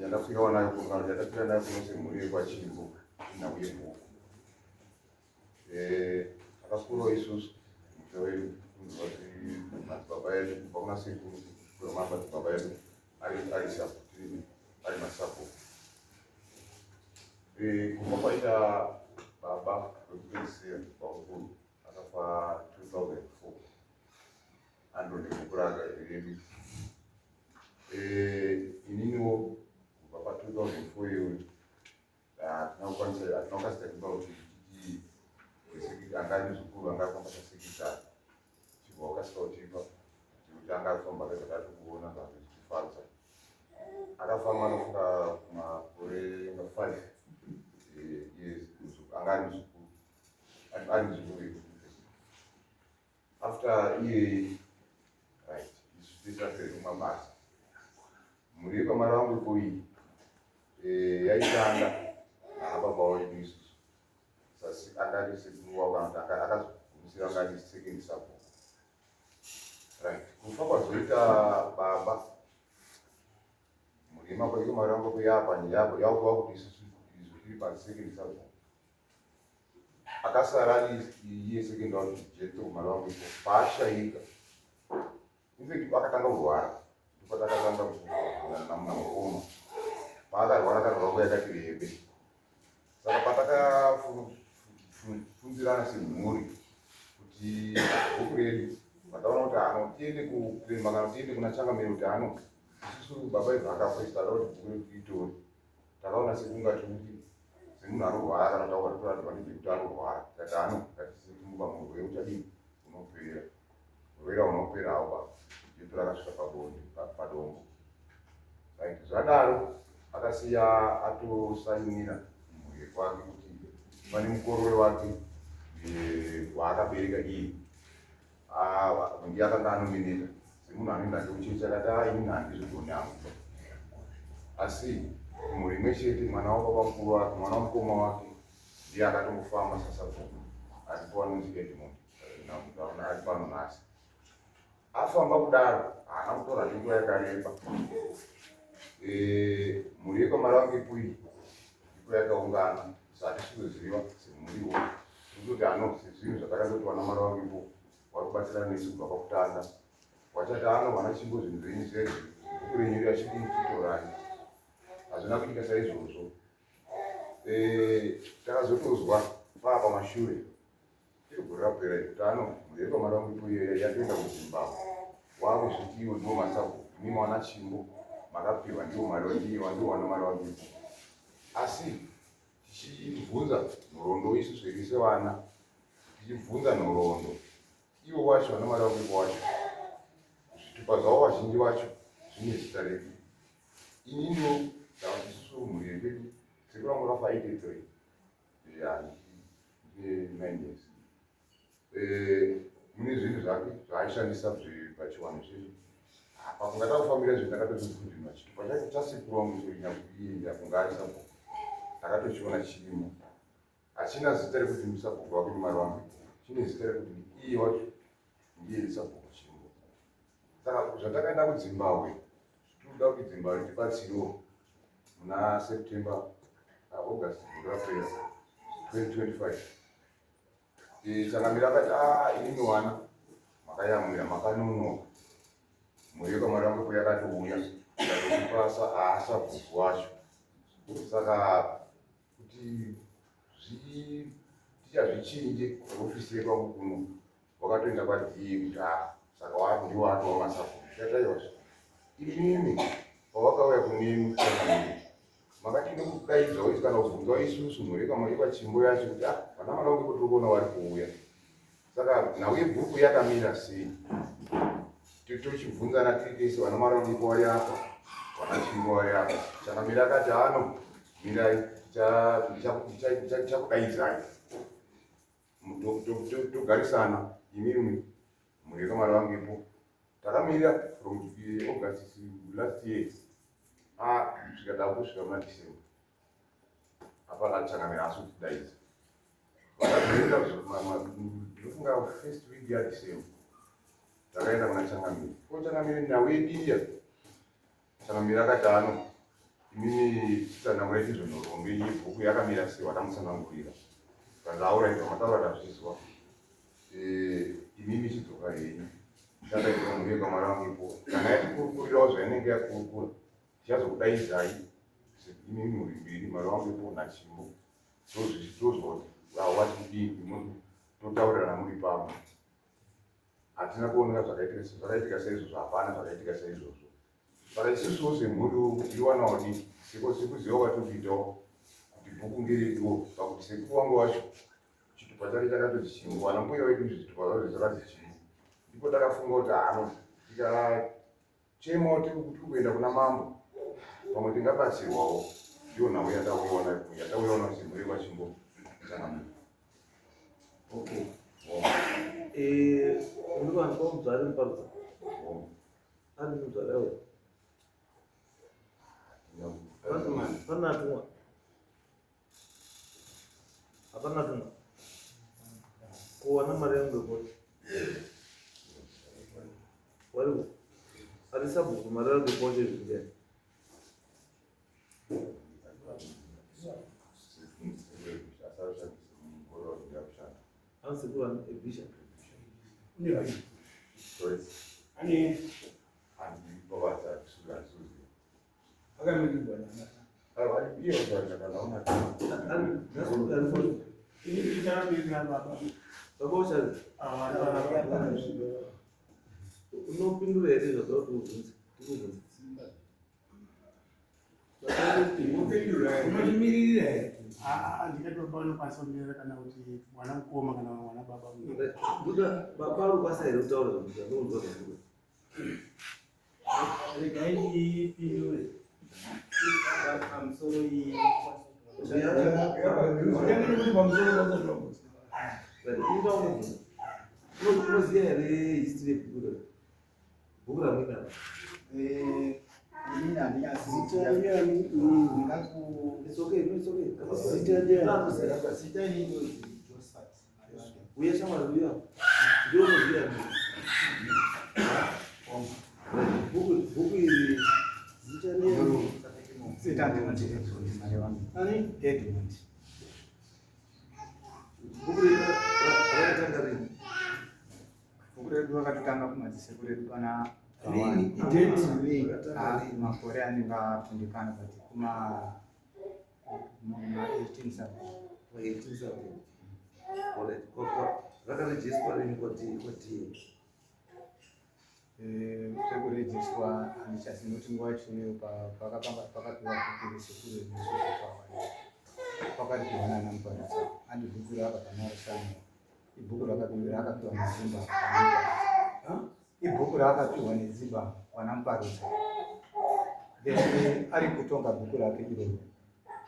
yandafika nayo kuna yandafika nayo kunosemuri kwa chimbo na uyembo akakuro isusu mtoweli baba yetu kwa siku kwa mambo baba yetu ali sapoti ali masapo kwa ita baba kwenye kwa huko akafa 2004 ando ndikuraga ili ininiwo papa 2004 yo tinokwanisa kuba kuti angani zukuru angakwamba tasekita chivokasika utipa kuti angafamba katatu kuona vanhu zvichifadza akafamba anofuka kumakore 5 angani zukuru ani zukuru after iye right isisafere kumabasa muri kwamara wangu kui yaitanga ababa wedu isusu sasi angani sekunwa wakanga akazokumisira ngani second support right kufa kwazoita baba murima kwa hiyo mara wangu kuyapa ni yapo yao kuti isusu izuri pa second support akasarali iye second out jeto mara wangu pasha hika inziki akatanga kurwara kupatakazanga namukoma paakarwara karwara yakati rebe saka patakafunzirana semhuri kuti bhuku redu vataona kuti ano tiende kuprema kana tiende kuna changamire kuti ano isusu baba ibva akafoistara kuti bhuku redu tiitori takaona sekungati kuti semunhu anorwara kana taukatitoratipanike kuti anorwara kati ano ngatisetumbuka murwere uchadini unopera urwere unoperawo jeto rakasvika pabonde padombo right zvadaro akasiya atosainira mhuri kwake kuti pane mukorore wake waakabereka iye ndiye akanga anomineta semunhu anoenda ndeuchechi akati ini handizvigoni hangu asi mhuri imwe chete mwana wababa mukuru wake mwana wamukoma wake ndiye akatongofamba sasabhuku asipo anonzi edmund ari pano nhasi afamba kudaro haana kutora nenguva yakareba mhuri yekwamara wangu ipui iko yakaungana satichizoziva semhuriwo tototi ano sezvinhu zvatakatoti wana mara wangu ipo warikubatsira nesu kubva pakutanga wachati ano vana chimbo zvinhu zvenyu zvezvi bhuku renyu rachidii titorani hazvina kuita saizvozvo takazotozwa paapamashure igore rapera kuti ano mhuri yekwamara wangu ipo yatoenda kuzimbabwe wakuzvitiwo ndiwo masabu mimi wana chimbo makapirwa ndiwo mari wandiwa ndiwo wana mari wandipo asi tichibvunza nhoroondo isusu iri sevana tichibvunza nhoroondo iwo wacho wana mari wandipo wacho zvitupa zvavo vazhinji vacho zvine zita redu ininiwo ndavati isusu mhuri yedu siku rangu rafa 83 9 years mune zvinhu zvake zvaaishandisa pachiwano chedu pakungata kufambira zvinhu takatozvifundinwa chitupa chacho chasekuru wangu iye kungaarisapo takatochiona chirimo hachina zita rekuti musabhuku wake ni mari wangu chine zita rekuti iye wacho ndiye sabhuku chimbo saka zvatakaenda kuzimbabwe tinoda kuti zimbabwe tibatsirewo muna september august rapera 2025 changamira akati inini wana makayamwira makanonoka mhuri yekwamari wangu ipo yakatouya ikatotipasa haasabhuku wacho saka kuti tichazvichinje ofisi yedu wangu kuno wakatoenda kwadhiye kuti saka wandiwo atowa masabhuku tataiwazvo inini pawakauya kunemi changamiri makatine kudaidza kuti kana kubvunzwa isusu mhuri yekwamari pachimbo yacho kuti vana mwana wangu ipo tiri kuona wari kuuya saka nhau yebhuku yakamira sei tochibvunzana tiri tese vana mari wangu ipo wari apa vana chimbo wari apa changamira akati ano mirai tichakudaidzai togarisana imimi mhuri yekwamari wangu ipo takamirira from august last year zvikada kusvika muna december apa changamira asi kutidaidza vakazoenda ndofunga first week yadecember takaenda kuna changamiri ko changamiri nhau yediya Tsangamira gatano imini tsanamira chizvonhorombe yebhuku yakamira sei watamusanangurira kandaura ita mataura tazvizwa imini chidzoka henyu chakaita mbuye kamwana wangu kana yatikurukurawo zvainenge yakurukura tichazokudaidzai imini muri mbiri mwari wangu ipo nachimbo tozwa kuti wachidii totaurirana muri pamwe hatina kuoneka zvakaitika saizvozvo hapana zvakaitika saizvozvo saka isusuwo semhuri tiriwanawo dii sekuziva kwatikuitawo kuti bhuku ngereduwo pakuti sekuru wangu wacho chitupa chake chakatoti chimbo wana mbuya wedu izvi zvitupa zvazvo zvakati chimbo ndipo takafunga kuti ano tikachemawo tiri kuenda kuna mambo pamwe tingabatsirwawo ndiyo nhau yatauiona semhuri kwachimbo Tsangamira. Okay. Unowana kwa mzali mpaka. Ani mzali wewe. Pana tu. Hapana tu. Kuona marengo kwa. Wale. Alisabu kwa marengo kwa je. Anse kwa ebisha. Ndio. Ani baba takusuka suzi. akamili bwana. Wali hiyo ndio naona. Ini kitana bibi na baba. Baba usha. Unopindura ere zvoto unotimirire ndikatopano pasondera kana kuti mwana mukoma kana mwana baba buda baba uri kwasaire kutaura zvokuti regai pindure pamusoro iyi kuti pamusoro unoziva here history yebhuku bhuku ramwina uya shamwari uya ndionoziva bhuku iri zita bhuku rakatanga rini bhuku redu rakatotanga kumadziseko redu pana makore anenge atondekana kuti kuma 18 rakarejiswa rini kuti sekurejiswa handichazinoti nguva yachoyo pakapiwa bhuku resekuru pakatipiwa nana muparidzi andi bhuku rakabvanarashana ibhuku rakapiwa nezimba ibhuku raakapiwa nezimba wanamuparidzi then ari kutonga bhuku rake iroro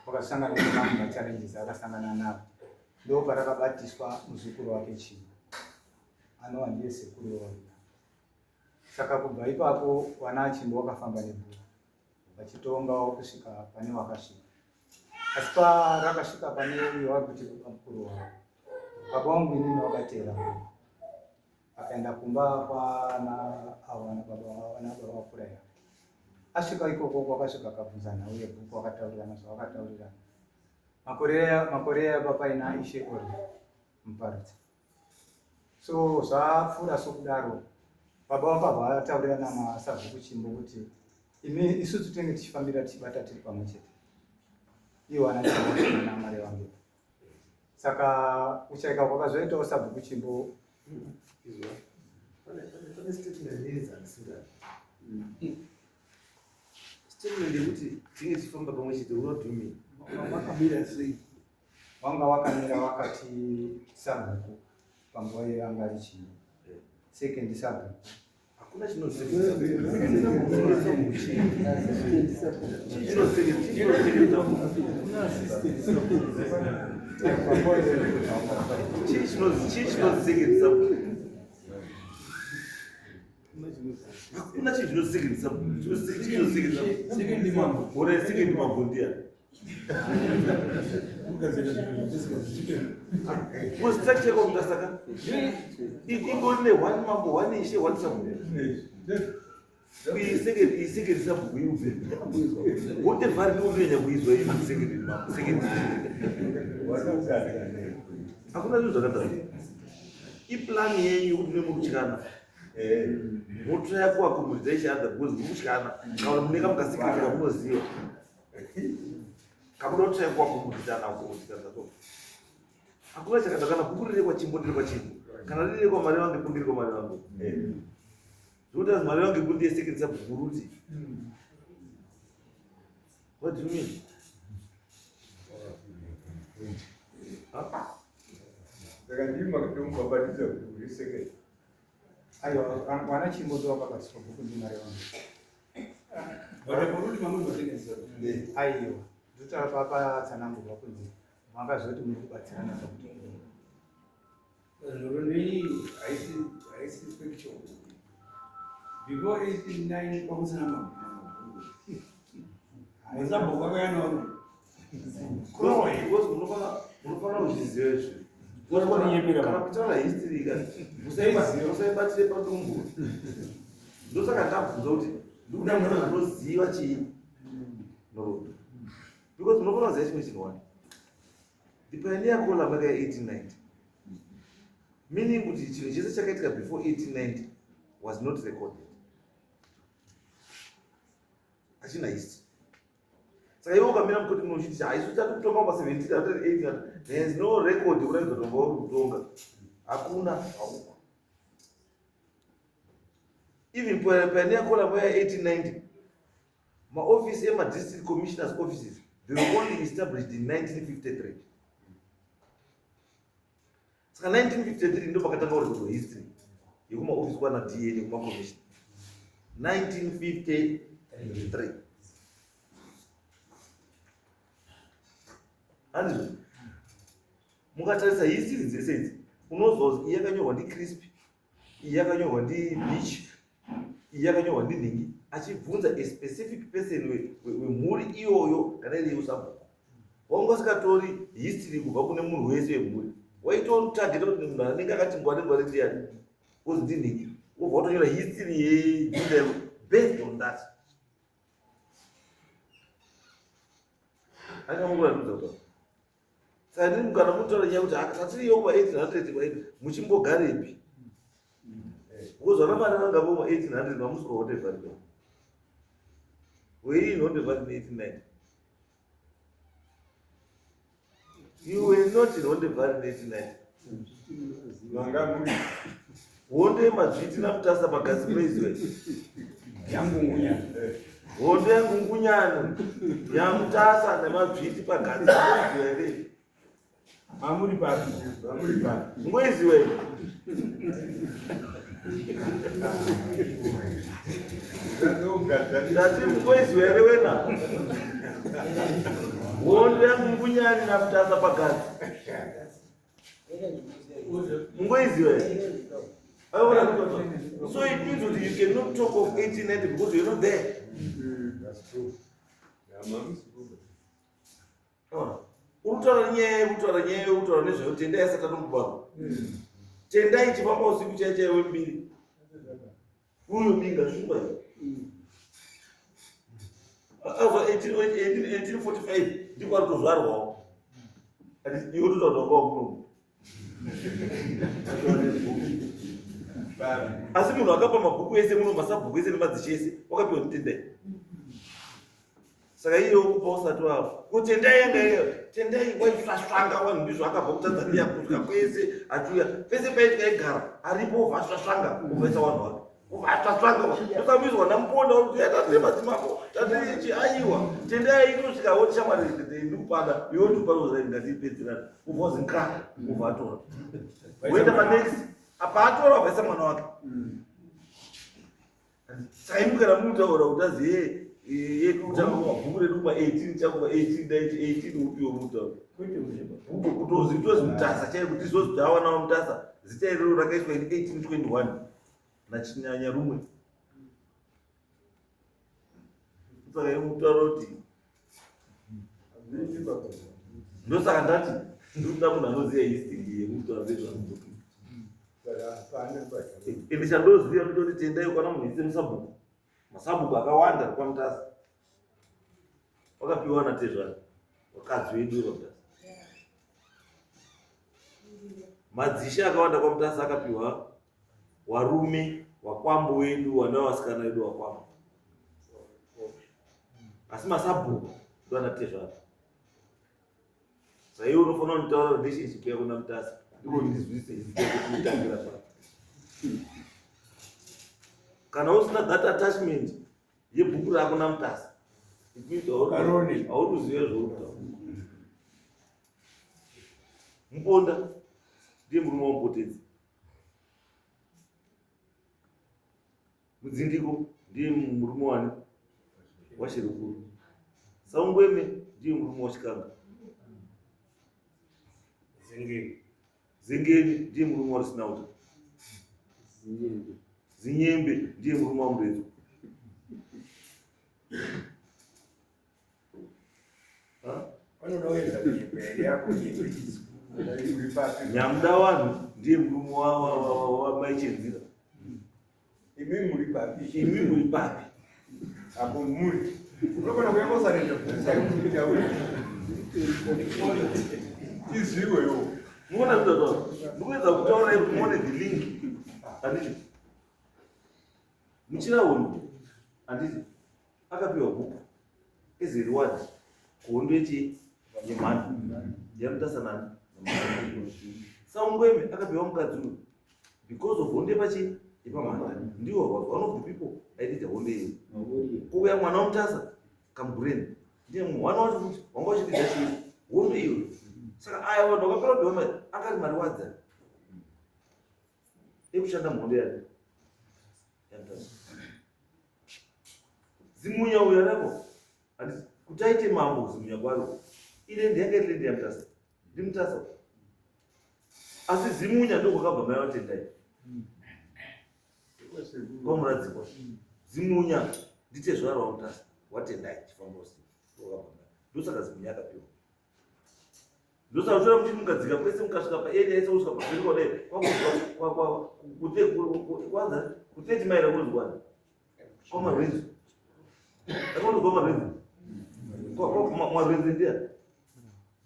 wakasangana nemamwe machallenges akasangana nawo ndo parakabatiswa muzukuru wake Chimbo anova ndiye sekuru wake. Saka kubva ipapo wana Chimbo wakafamba nebhuku vachitongawo kusvika pane wakasvika, asi parakasvika pane uyo wakuti mukuru wavo baba wangu inini wakateera bhuku akaenda kumba kwana awana baba vakura yake. Asvika ikoko kwakasvika akabvunza nhau yebhuku wakataurirana zvawakataurirana makore yapapaina Ishe Ori muparidzi. So zvapfuura sokudaro baba vakabva vataurirana nasabhuku Chimbo kuti isusu tinenge tichifambira tichibata tiri pamwe chete, iwo wana Chimbo na mari wangu. Saka kuchaika kwakazoitawo sabhuku Chimbo pane statement iridzanisinga statement yekuti tinge tichifamba pamwe chete unodhumini wakamira sei wanga wakamira wakati sabhuku panguva yanga ari Chimbo second sabhuku hakuna hakuna chinhu chinosekendisa ora sekendi mambo ndiani structure kwamda saka ingori ne one mambo one Ishe one Samuel Iseke sabhuku iuve. Wote vari ndokunyanya kuizwa iseke. Hakuna zvinhu zvakadaro. Iplani yenyu kuti nemukutyana. Mutraya kuaccommodation other because mukutyana. Kana munenge mukasikirira munoziva. Kamuda kutraya kuaccommodation kukutyana so. Hakuna chakadaro kana bhuku riri kwachimbo ndiri kwachimbo. Kana riri kwa mari wangu ndiri kwa mari wangu. Zvokuti azi mari wangu kuti yeseke sabhuku ruti. What do you mean? Saka ndima kuti mubhabhatiza kuti uriseke. Aiwa, wana chimbodzo wakabatsirwa bhuku ndimari wangu. Vareporudi mamwe vatengesera. Aiwa, zvotaura papatsanangurwa kunzi makazoti muri kubatsirana pakuti. Zvoroni haisi fiction. Before 89 pakusina mamwe. Muzambo wakayanaona. Munofana kuzviziva izvi. Kana kutaura history musaibatire padumbu. Ndosaka ndabvunza kuti ndikuda munhu anoziva chiini. No. Because munofana kuziva chimwe chinhu. The pioneer column yaka 1890. Meaning kuti chinhu chese chakaitika before 1890 was not recorded. Hachina history. Saka ivo ukamira mukoti munochiti haisi tati kutonga pa 1700 there is no record kuratidza kuti uri kutonga. Hakuna. Even pioneer column ya 1890 maoffice ema district commissioners offices they were only established in 1953. Saka 1953 ndo pakatanga kurekhodwa history yekuma office kwana DA nekuma commission. 1953. Andizvo mukatarisa history dzese idzi unozwa kuti iyi yakanyorwa ndiCrisp, iyi yakanyorwa ndiBeach, iyi yakanyorwa ndinhingi, achibvunza a specific person wemhuri iyoyo kana iri yosabhuku. Waungasingatori history kubva kune munhu wese wemhuri. Waitotageta kuti munhu anenge akati ngwari ndiyani uzi ndinhingi, wobva watonyora history yeJuda based on that. Akamungura kuti saka ndiri kana mutora nyaya kuti akasatiriyo pa 1800 kwaiti muchimbogarepi. Kuzwana mari vanga voma 1800 vamusoro whatever. Were in whatever in 1890. You were not in whatever in 1890. Wonde mazviti namutasa pagazi praise yangungunya. Wonde yangungunyana yamutasa nemazviti pagazi praise. Mamuri papi. Mwezi wewe. Ndati mwezi wewe wena. Wonde yangungunyani namutasa pagazi. Mwezi wewe. So it means that you cannot talk of 1890 because you're not there. That's true. Urutaura nyaya nezveutendai asati anomubarwa. Tendai chifamba usiku chaichaiwe wembiri. Uyo binga zvimba. Azwa 1845 ndiko atozvarwawo. Ati iwe totautawo kuno. Asi munhu akapa mabhuku ese muno masabhuku ese nemadzichi ese wakapiwa nditendai. Saka iyo kupa usati wavo kutendai yanga tendai waisvasvanga vanhu ndizvo akabva kutanzania kusvika kwese achiuya pese paitika igara aripo uvhasvasvanga uvaisa vanhu vake uvhasvasvanga tosamizwa namuponda kuti tatii madzimambo tatii aiwa tendai inosvika woti shamwari ndikupada yotuparoza ngatiipedzerana ubva uzinka ubva atora woenda panext apa atora wabvaisa mwana wake. Saka imukana mutaura kuti aziye yekutanga mabhuku redu pa 18 chakuva 18 upiwo mutaura kutozi mutasa chaiye kuti izvozvo zvawanawo mutasa zita iroro rakaiswa in 1821 nachinyanya rumwe. Saka imutaura kuti ndosaka ndati ndikuda munhu anoziva history yemutaura vezvamubhuku. Ende chandoziva ndototi tendai kana munhu ise musabhuku masabhuku akawanda kwamutasa wakapiwa natezvana wakadzi wedu romutasa. Madzisha akawanda kwamutasa akapiwa warume wakwambo wedu vasikana vedu wakwambo, asi masabhuku ndo anatezvana. Saiwe unofanira kunitaura relationship yako namutasa ndiko ndizwise kutangira pa. Kana usina that attachment yebhuku rako namutasa, it means hautozive zvoutaura. Muponda ndiye murume wamupotedzi, Mudzindiko ndiye murume wani washirukuru, Saungweme ndiye murume wachikanga, Zengeni ndiye murume warusinauta, Zinyembe ndiye murume wamuredzo. Nyamuda wanhu ndiye murume wamaichendzira. Imimi muri papi? Imimi muri papi? Apo muri. Unokona kuyakosa nenda kusaikuita wewe. Izviwe yo. Muona mtoto. Ndikuweza kutaura hivi muone the link. Anditi. Muchirawo anditi. Akapiwa bhuku as a reward kuhondo yemhando yamutasanana. Saungweme akapiwa mukadzi uyu because of hondo yepachi ipamhanda. Ndiwo one of the people aidita hondo iyi. Kuuya mwana wamutasa kambureni ndiye mwana wacho kuti wanga wachidza chii hondo iyo. Saka aya vanhu vakapera kupiwa akati mariwadza ekushanda muhondo yake yamutasa. Zimunya uya nako anditi kuti aite mambo zimunya kwaro ilendi yakaita lendi yamutasa ndimutasa. Asi zimunya ndokwakabva mai vatendai kwamuradzikwa. Zimunya nditezvaro wamutasa watendai chifambosi ndosaka zimunya akapiwa. Ndosaka uchiona kuti mukadzika kwese mukasvika paeri yaise kusvika pazviri kwadai kuteti maira kuzikwana kwamarwenzi akaona kwamarwenzi mwarwenzi ndiya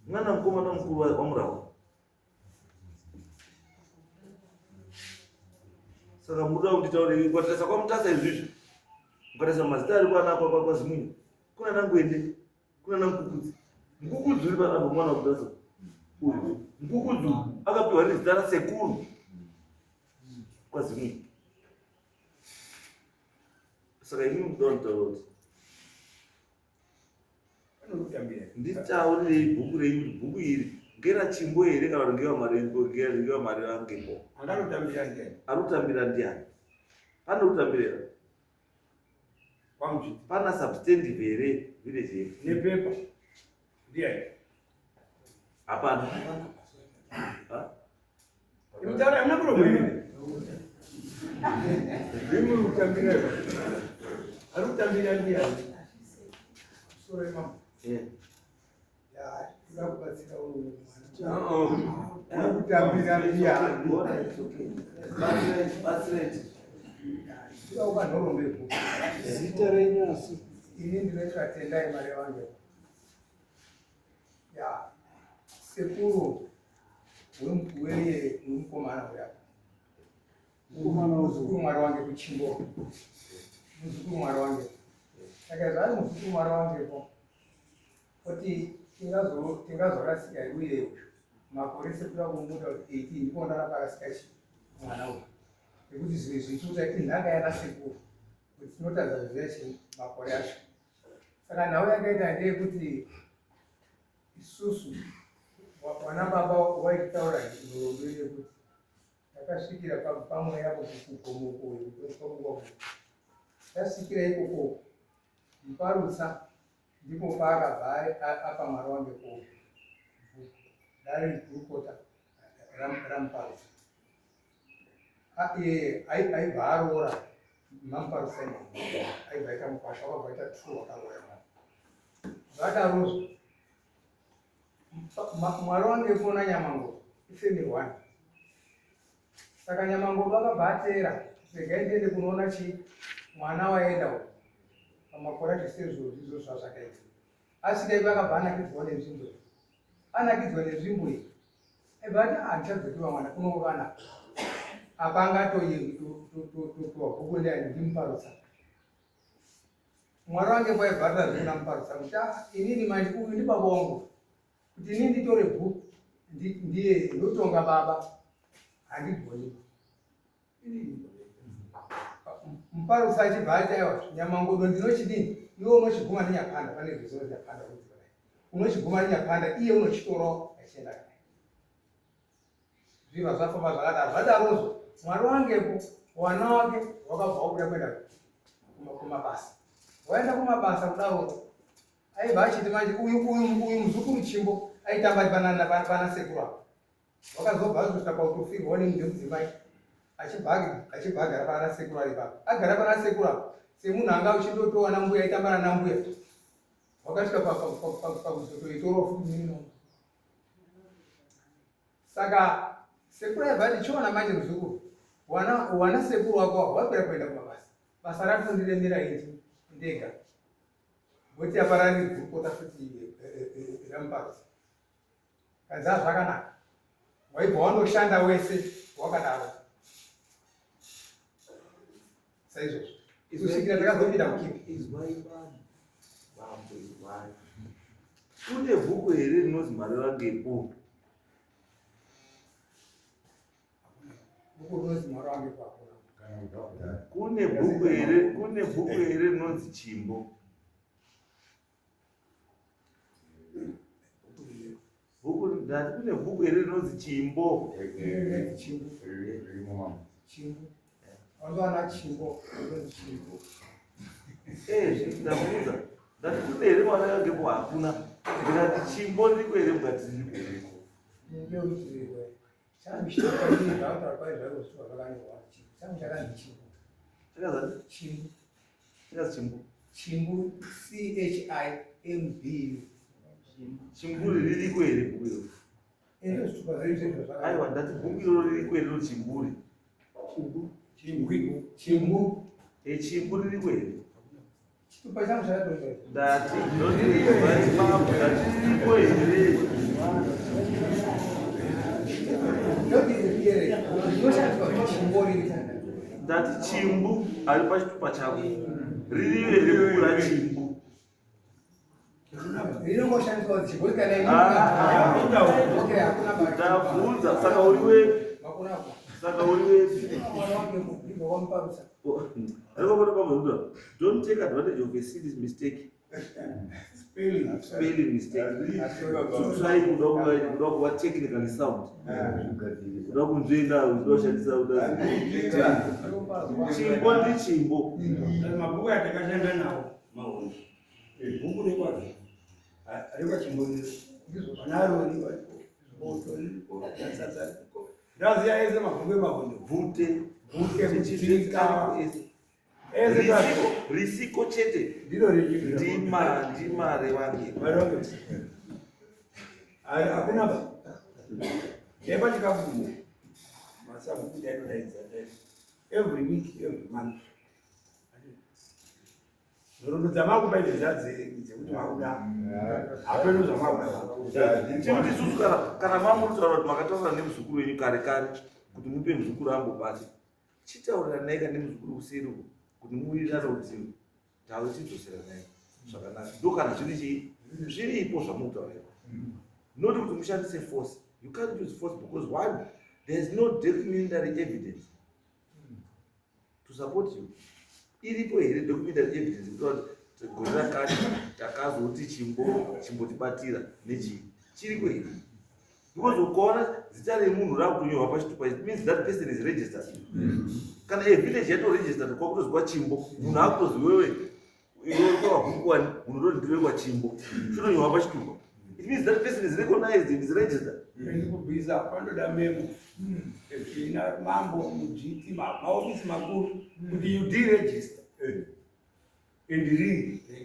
mwana mukomana mukuru wamurawa. Saka muda kuti taure kwatarisa kwamutasa izvizvi mukatarisa mazita ari kwanakwa kwazimunya kuna nangwende kuna namukukudzi. Mukukudzi uri panapa mwana wamutasa uyu. Mukukudzi akapiwa nezita rasekuru kwazimunya. Saka ini mudawo taura kuti nditaurirei bhuku renyu, bhuku iri ngerachimbo here kana kuti ngevamari vangepo. Arutambira ndiani? Pane rutambirira? Pana substantive here village here? Nepepa ndiani? Hapana. Imtaura hamna problem. Mimi rutambira. Arutambira ndiani? Sore mama. Ya, tunakupatia huyu mwana. Kutambira ndiani? Basret. Sio bwana rombepo. Zita renyasi. Ini ndinaitwa tendai mare wangu. Ya, sekuru weye umukomana uya. Umukomana uzukuru mare wangu kuchimbo. Muzukuru mare wangu. Akazali muzukuru mare wangu po. Kuti tingazorasika iwe makorese kuda kumuda 18 ndipo ndakasikachi mwana uyu. Nekuti zvimwe zvichiita inhaka yanasekuru kuti tinotadza zveshe makore acho. Saka nhau yakaita ndeyekuti isusu wana baba waitaura nhoroondo yekuti takasvikira pamwe yapo kukomoko tasvikira ikoko muparutsa ndipo paakabva apa mwari wange ko dari gurukota ramuparutsa aibva aroora mamuparutsa aibva aita mukwasha wakabva aita true wakaroora zvadarozvo mwari wange kuona nyamango ifemiri one. Saka nyamango vakabva atera segaitende kunoona chi mwana waenda pamakore achisezvo izvo zvazvakaita asvika ipo akabva anakidzwa nenzvimbo iyi anakidzwa nenzvimbo iyi ebva ati handichazotiwa mwana kunongana apa angatototototowa bhuku ndimuparutsa mwari wange kwaibvarira zvekuna muparutsa kuti inini manje uyu ndi baba wangu kuti inini nditore bhuku ndiye ndotonga baba handigoni muparutsa achibva ati aiwa nyamangodo ndinochidini iwe unochiguma nenyapanda pane zvizo nyapanda unochiguma nenyapanda iye unochitorawo achienda kare zviva zvafamba zvakadaro zvadarozvo mwari wangepo wana wake wakabva wakuda kuenda kumabasa waenda kumabasa kudaro aibva achiti manje uyu muzukuru chimbo aitamba pana sekuru apo wakazobva azosvika pautofirwa nemunhu wemudzimai achibva agara pana sekuru ari ipapo agara pana sekuru apo semunhu anga uchindotowana mbuya aitambana nambuya wakasvika pakuzotoitoro futi mino saka sekuru aibva ati chiona manje muzukuru wana sekuru wako wapera kuenda kumabasa basa racho ndiremera iti ndega ngoti aparani kupota futi ramuparutsa kanza zvakanaka waibva wandoshanda wese wakadaro saizvozvo kusvikira takazopinda kukipi kune bhuku here rinonzi Mwari wangepo bhuku rinonzi Mwari wangepo hakuna kune bhuku here rinonzi Chimbo ndati kune bhuku here rinonzi Chimbo wandowana chimbo ndamuudza ndati kune here Mwari wangepo hakuna ndikati Chimbo ririko here mukati ririko ndeutirwe changu chitakamiri zvavataura kwai zvairosviwa zvakanyorwa changu chakanzi chimbo chakazati chimbo chakazi Chimbo chimbu CHIMB chimburi ririko here bhuku iro ende zvitupa zvaizvo aiwa ndati bhuku iro ririko here chimburi chimbu chimbu ririko here chitupa changu chakadonzwa ndati ndotirivaipambo ndati ririko here ndotiririere inoshandiswa kuti chimbo riri ndati chimbu ari pachitupa chako ririyo here bhuku rachimbu rinongoshandiswa kuti chimbo ndabvunza saka uriwe don't take advantage of a silly mistake spelling mistake try kuda kuva technically sound kuda kunzvenga uchinoshandisa chimbo ndi chimbo mabhuku atakashanda nawo maoni bhuku rekwazo arikwa chimbo vanaroni ndaziya ese mabhuku emahondo bvute risiko chete ndiro ndimare wange hakuna ba epa chikafumo masabhuku tainodaidza every week every month nhoroondo dzamakupa idzi dzekuti makuda hapeno zvamakuda chekuti isusu kana mamuritaura kuti makataura nemuzukuru wenyu kare kare kuti mupe muzukuru ambobate chitaurira naika nemuzukuru kuseri kuti muwirirane kuti tawe chidzosera naye zvakanaka ndo kana zviripo zvamutaurira not kuti mushandise force. You can't use force because one, there is no documentary evidence to support you. Iripo here documentary evidence because gorira kati takazoti chimbotibatira nechi chiripo here. Because ukaona zita remunhu rakutonyorwa pachitupa, it means that person is registered. Kana a village yato registered kwa kutozwa chimbo, munhu akutozi wewe iwe kwa kukwani unodondiwe kwa chimbo. Zvinonyorwa pachitupa. It means that person is recognized and is registered. Ndikubhiza panoda memo. Ina mambo mujiti maofisi makuru kuti you deregister. And re-register.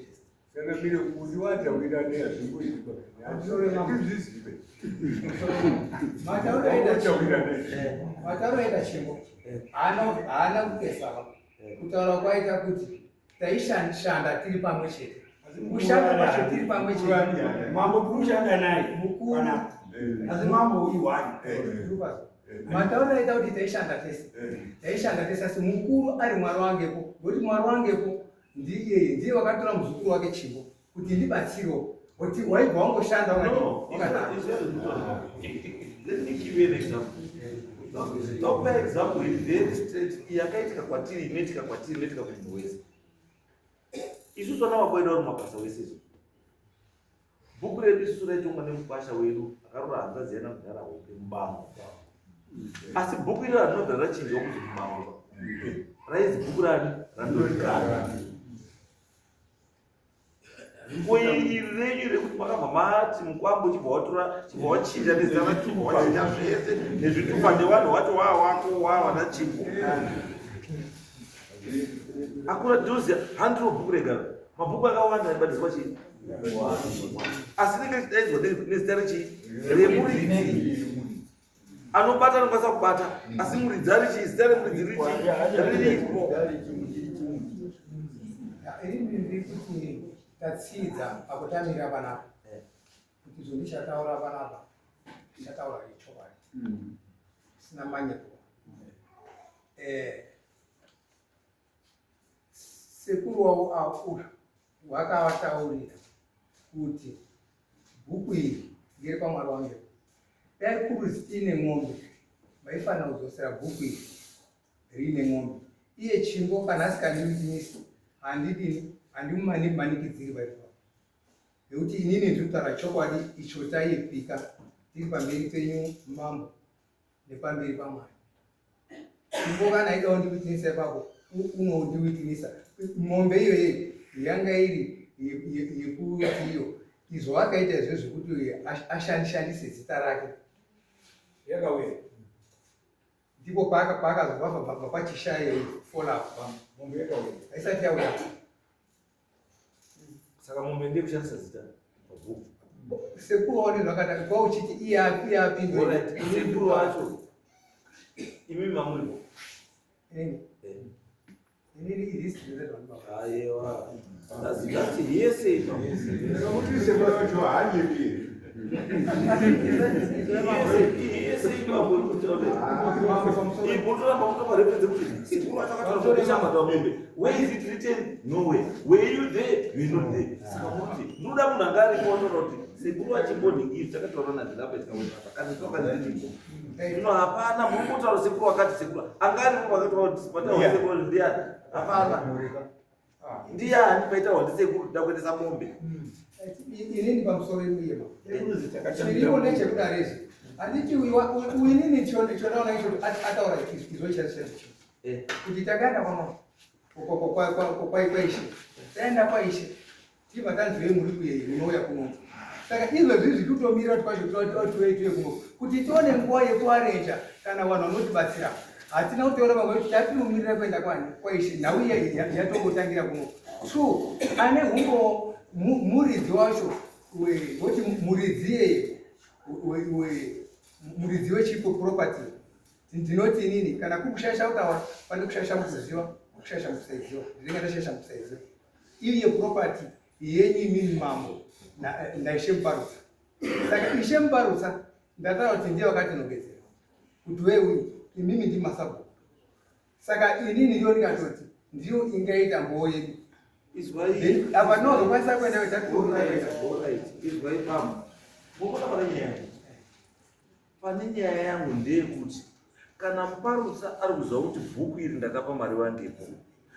Saka mire kuziwata wida ne azungu iziko. Azore mambo zisibe. Matauro enda chimbo. Ana kupesa. Kutaura kwaita kuti taishanda tiri pamwe chete. Kushanda kwacho tiri pamwe chete. Mambo kushanda naye Mukuru. kana asi mambo iwani. Mataura ita kuti taishanda tese. Taishanda tese asi mukuru ari mwari wangepo. Ngokuti mwari wangepo ndiye wakatora muzukuru wake Chimbo kuti ndibatsiro. Kuti waibva wangoshanda Let me give you an example. Topa example is very straight. Yakaitika kwatiri, imetika kwatiri, imetika kumunhu wese. Isusu vana vakuenda vari mabasa wese izvo. Bhuku redu isusu raitonga nemupasha wedu akarora hanzvadzi yana kudhara hope mubango. Asi bhuku iri rinobva rachinjwa kuti mubango. Raizi bhuku rani randorikara. Iri renyu rekuti makabva mati mukwambo uchibva watora chibva wachinja nezana chibva wachinja zvese nezvitupa nevanhu wacho wako wana Chimbo. Akura dozi 100 bhuku regara. Mabhuku akawanda aibatiswa chii? Asi rinenge chidaidzwa nezita rechii? Remuridzi. Anobata anokwanisa kubata asi muridzi ari chii? Zita remuridzi riripo. Tatsidza pakutamira panapa kuti izvo ndichataura panapa ndichataura ichokwadi sina manyepo. Sekuru wavo akura wakavataurira kuti bhuku iri ngere pamwari wangepo. Dai kuruzi ine ng'ombe vaifanira kudzosera bhuku iri riine ng'ombe. Iye Chimbo kana asikandinisi handimumanikidziri paipa nekuti inini ndiri kutaura chokwadi icho taipika tiri pamberi penyu mambo nepamberi paMwari. Chimbo kana aida kundiwitinisa ipapo unondiwitinisa. Mombe iyoyi yanga iri yekuti iyo izvo akaita izvo zvekuti ashandise zita rake yakauya ndipo paakazobva pachishaye follow-up. Mombe yakauya haisati yauya. Saka mombe ndiye kushandisa zita pabhuku. Sekuru waone zvakadai kwauchiti iyapi sekuru wacho imi mamuripo. Inini history zvezvandibaba. Aiwa. That's yese. Nokuti sekuru wacho haanyepiri. Yese ibabo ipotora pakutopa reference kuti sekuru wacho akatotora shamata mombe. Where is it written? Nowhere. Were you there? You are not there. Sikamuti. Nuda munhu anga aripo kuti sekuru waChimbo ndingiri takataura nazvilapo tikaona pakatoka ndizvo. Zvino hapana muri kutaura sekuru wakati sekuru. Anga aripo pakataura kuti pata sekuru ndiani? Hapana. Ndiani paita kuti sekuru ndakuendesa mombe. Inini pamusoro imuyema. Chiripo nechekudarezi. Handiti uinini chonaona icho ataura izvochandisha zvicho. Kuti takaenda kwaishe. Taenda kwaishe. Tibva tanzwei muri kuyei munouya kuno. Saka izvozvi zvikutomira tiwaiye kuno. Kuti tione nguva yekuarenja kana vanhu vanotibatsira. Hatina kutoona vamwe kuti tatinomirira kuenda kwaishe. Nhau yatongotangira kuno. So ane humbo muridzi wacho woti muridzi wechipo property ndinoti nini kana kukushasha kutaura pane kushasha mukuziva kushasha mukusaiziva ndinenge ndashasha mukusaiziva iye property yenyu imini mambo naishe Muparutsa. Saka ishe Muparutsa ndataura kuti ndiye wakatinongedzera kuti wewe imimi ndimasabhuku. Saka inini ndiyo ndikatoti ndiyo ingaita mboo yedu. Apa nozokwanisa kuenda Izwai pamwe. Mukona pane nyaya yangu ndeyekuti kana Muparutsa ari kuziva kuti bhuku iri ndakapa mari wangepo,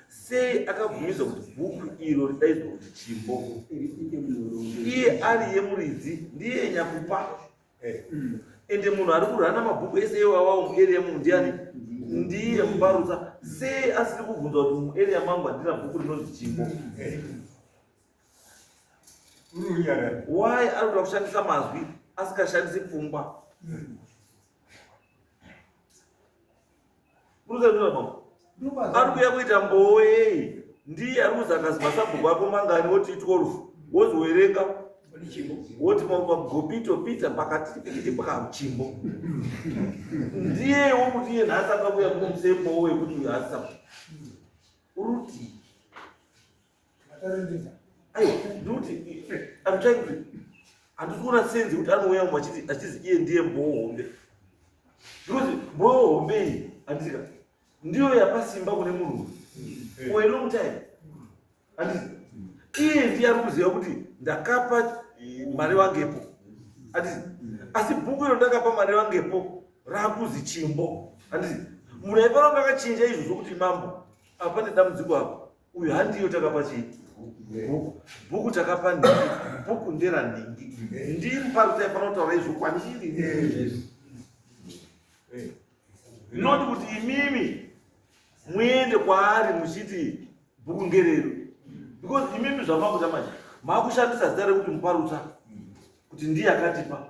sei akabvumidza kuti bhuku iro ridaidzwa kuti Chimbo? Iye ari yemuridzi ndiye nyakupa. Ende munhu ari kurana mabhuku ese iwawawo muarea munhu ndiani? Ndiye Muparutsa. Sei asiri kubvunza kuti muarea mangu handina bhuku rinonzi Chimbo? Why ari kuda kushandisa mazwi asikashandisi pfungwa? Ari kuya kuita mbowe. Ndiye ari kuzi akazi masabhuku ako mangani woti 12 wozowerenga woti magopito pita pakati pikiti paka Chimbo. Ndiyewo kuti iye nhasi akabuya kuno musembo wekuti hasa uruti Aiwa, nduti I'm trying to andikuona sense kuti anouya achizi iye ndiye mbohombe. Because mbohombe iyi andisika ndiyo yapasimba kune munhu for a long time. Andisi iye ndiye ari kuziva kuti ndakapa mari wangepo. Andisi asi bhuku iro ndakapa mari wangepo rakuzi chimbo. Andisi munhu aifanira akachinja izvo zvokuti mambo apa pane dambudziko apa uyu handiyo takapa chii bhuku takapa nhingi bhuku ndera nhingi ndiri pari taifanira kutaura izvo kwandiri not kuti imimi muende kwaari muchiti bhuku ngerero because imimi zvamakuita manje makushandisa zita rekuti muparuta kuti ndiye akatipa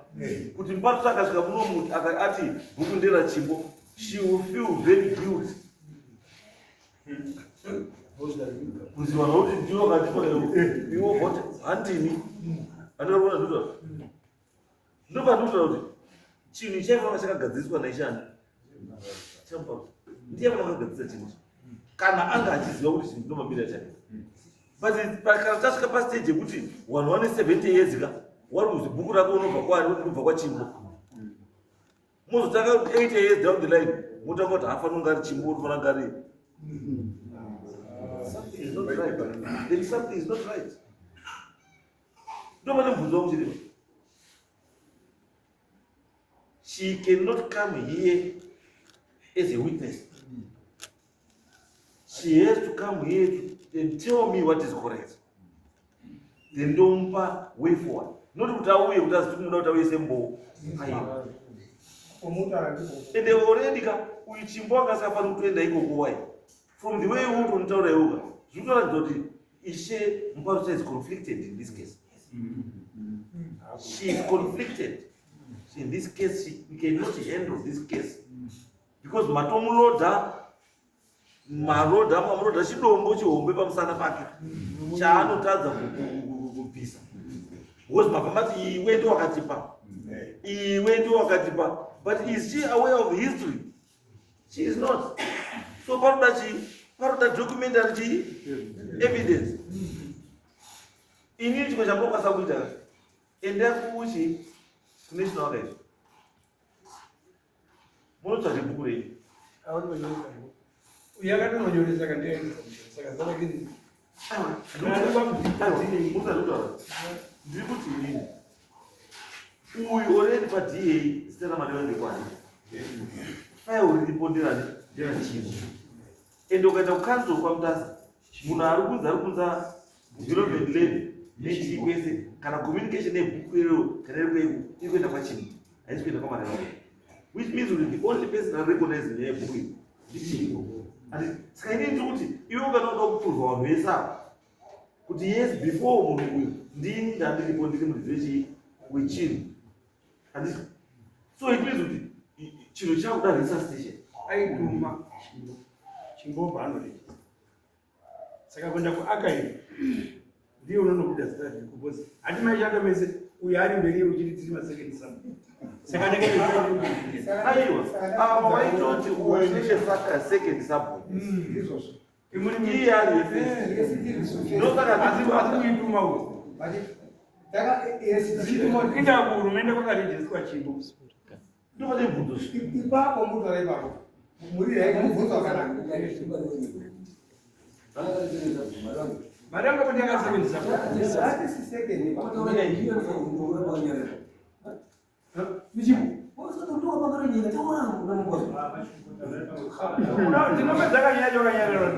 kuti muparuta akasvika muno munhu ati bhuku ndera chimbo she will feel very guilty kuziva nokuti ndiwo akatipa iwo vote handini andikaona ndotaura ndobva ndotaura kuti chinhu chaifanira chakagadziriswa naishandi chamuparuta ndiye afanira kugadzirisa chinhu kana anga achiziva kuti chinhu chinomamira chake but kana tasvika pastage yekuti vanhu vane 70 years ka wari kuzi bhuku rako unobva kwari unobva kwachimbo muzotanga 8 years down the line mutanga kuti hafanira kunge ari chimbo unofanira kunge ari something is not right. Then something is not right. Nobody knows. She cannot come here as a witness. She has to come here and tell me what is correct. Then don't way forward. Not that way, that's not way simple. And they already got which imboga safari kwenda iko kuwai. From the way you want to tell you, you know that Ishe Mparuta is conflicted in this case. She is conflicted. In this case, she cannot handle this case. Because Matomuloda, Maroda, she don't know you will be Sana Paki. Chano Taza Pisa. Was Mapamati, he went to Akatipa. He went to Akatipa. But is she aware of history? She is not. So part of the documentary evidence. In which was a book as a winter, and therefore she national life. Most of the book. I want to know. We are going to use a second. We already put DA, still a man the one. I already put there are cheese. And ukaenda ukanzo kwa mtasa muna arikuza development lane mechi kwese kana communication ebuku ero kana ikuenda kwa chini haisikwenda kwa mara which means the only person recognizing the ebuku ndichiko and sikaini kuti iwe ukanoda kuprova vanhu vese kuti yes before munhu uyu ndini ndandiripo ndiri mudhivechi wechini and so it means kuti chinhu chakuda research station aituma chimbobva anoita saka kuenda kuarchive ndiyo unonobuda zita rekupoza hati maishanda mese uyu ari mberi uchiti tiri masecond sum saka aiwa ava vaitoti uyu ndechesaka second sub iye ari ndosaka asikuituma uyu inda kuhurumende kwakarejiswa chimbo ndopane bvunzo ipapo mutora ipapo muri haikubvunza kana maranga kuti yakasevenzisa ati sisekeni ndinopedzakanyanyokanyarero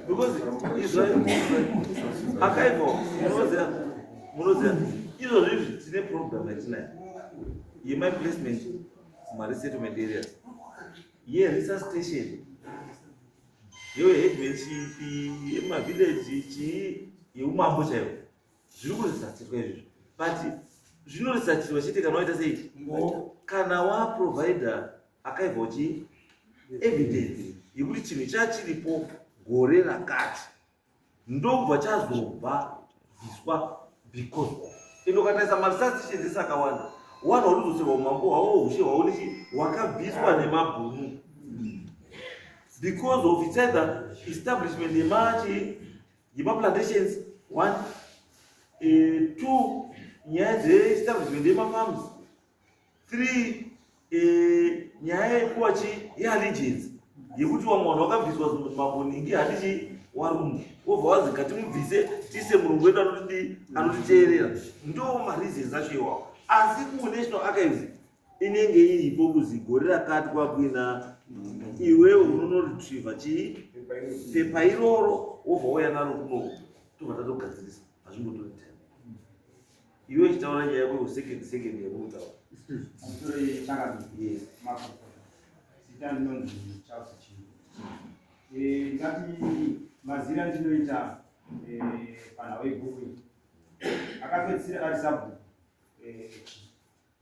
because Israel akaivo munoziva izvo zvivi tine problem yatinayo yemai placement mumaresettlement areas yeresearch station yeheadmanship yemavillage chii yeumambo chaivo zviri kuresearchirwa izvizvo but zvinoresearchirwa chete kana waita sei kana waprovider akaibva chi evidence yekuti chinhu chachiripo gore rakati ndobva chazobva bviswa because inokataisa maresearch stations akawanda one waruzoseva umambo hwavo ushe hwavo nechi hwakabviswa nemabhunu because of its either establishment yemachi yemaplantations 1, 2 nyaya dzeestablishment yemafarms, 3 nyaya yekuwa yeallegiance yekuti vamwe vanhu vakabviswa mamboningi hatichi warungu wobva wazi ngatimubvise tiise murungu wedu anotiteerera. Ndo mareasons acho iwawo. Asi kunational archives inenge iripo kuzi gore rakati kwakuina iwewe unonoretrieva chii pepa iroro wobva wauya naro kuno tobva tatogadzirisa hazvimbotori time. Iwe chitaura nyaya yako second yekutaura zita ndinonzi Charles Chingo. Ngati mazira ndinoita panhau yebhuku iyi akapedzisira ari sabhuku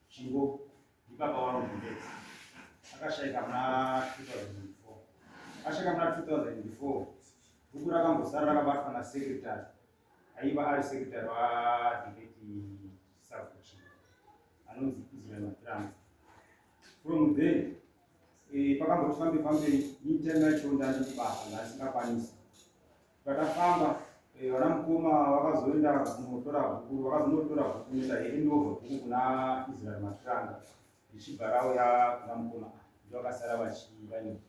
Chingo ipapa warombondezi akashayika muna 2004. Akashayika muna 2004 bhuku rakambosara rakabatwa nasekretary aiva ari sekretary wadhibeti sabhuku Chingo anonzi Israel Matranga. From there pakamboti fambe itema yacho ndati basa ndasingakwanisa. Pakafamba vana mukoma vakazoenda kunotora bhuku, vakazonotora bhuku ita handover bhuku kuna Israel Matranga ichibva rauya kuna mukoma ndivo vakasara vaine bhuku.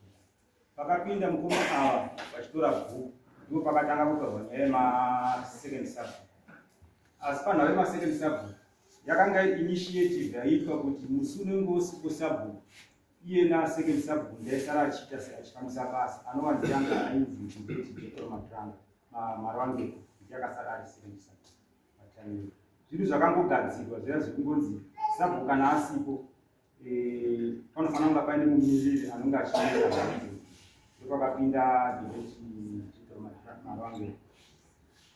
Pakapinda mukoma ava vachitora bhuku ndipo pakatanga kutorwa nyaya yemasecond subbook. Asi panhau yemasecond subbook yakanga initiative yaitwa kuti musi unenge usipo subbook iyena second subbook ndaisara achiita seachifambisa basa anova ndiyanga ainzi Jetro Matranga Marwange yakasara ari second subbook patime. Zvinhu zvakangogadzirwa zviya zvekungonzi subbook kana asipo panofanira kunge paine mumiriri anenge achiita ndipo pakapinda Jetro Marwange.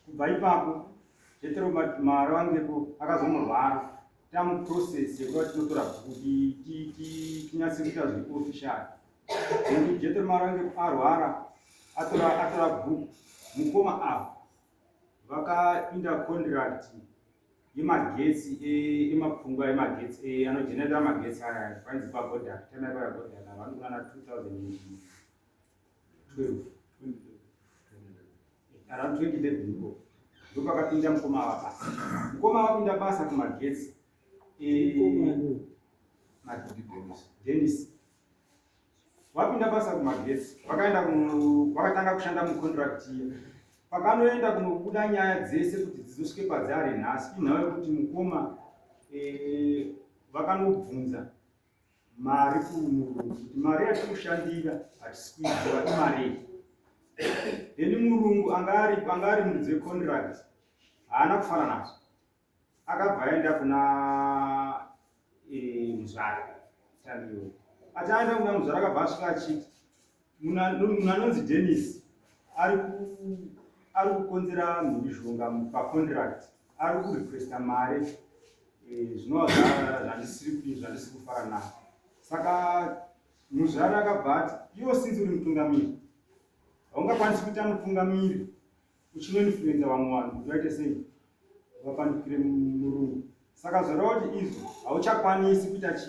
Kubva ipapo Jetro Marwangepo akazomurwara tamuprocess yekuva tinotora bhuku tinyatse kuita zveofficial. Nekuti Jetro Marwangepo arwara atora bhuku mukoma ava vakainda contract yemagetsi emapfungwa emagetsi anogenerera magetsi aya vainzi pagodak tamaiko yagodak avanokuna na 2012 around 2011 ndipo pakapinda mukoma ava basa. Mukoma vapinda basa kumagetsi Dennis wapinda basa kumagetsi vakatanga kushanda mucontract iya. Pakanoenda kunobuda nyaya dzese kuti dzizosvike padzari nhasi inhau yekuti mukoma vakanobvunza mari kumurungu kuti mari yatiri kushandira hatisi kuiziva imari. Then murungu anga ari mudzi wecontract haana kufara nazvo akabva aenda kuna muzvara tamiyo. Achaenda kuna muzvara akabva asvika achiti munanonzi Dennis ari kukonzera mhizhonga pacontract ari kurequesta mari zvinova zvandisiri kufara nazvo. Saka muzvara akabva ati iwo sinzi uri mutungamiri haungakwanisi kuita mutungamiri uchinoinfluenza vamwe vanhu kuti vaite sei vapandukire murungu. Saka zvoreva kuti izvo hauchakwanisi kuita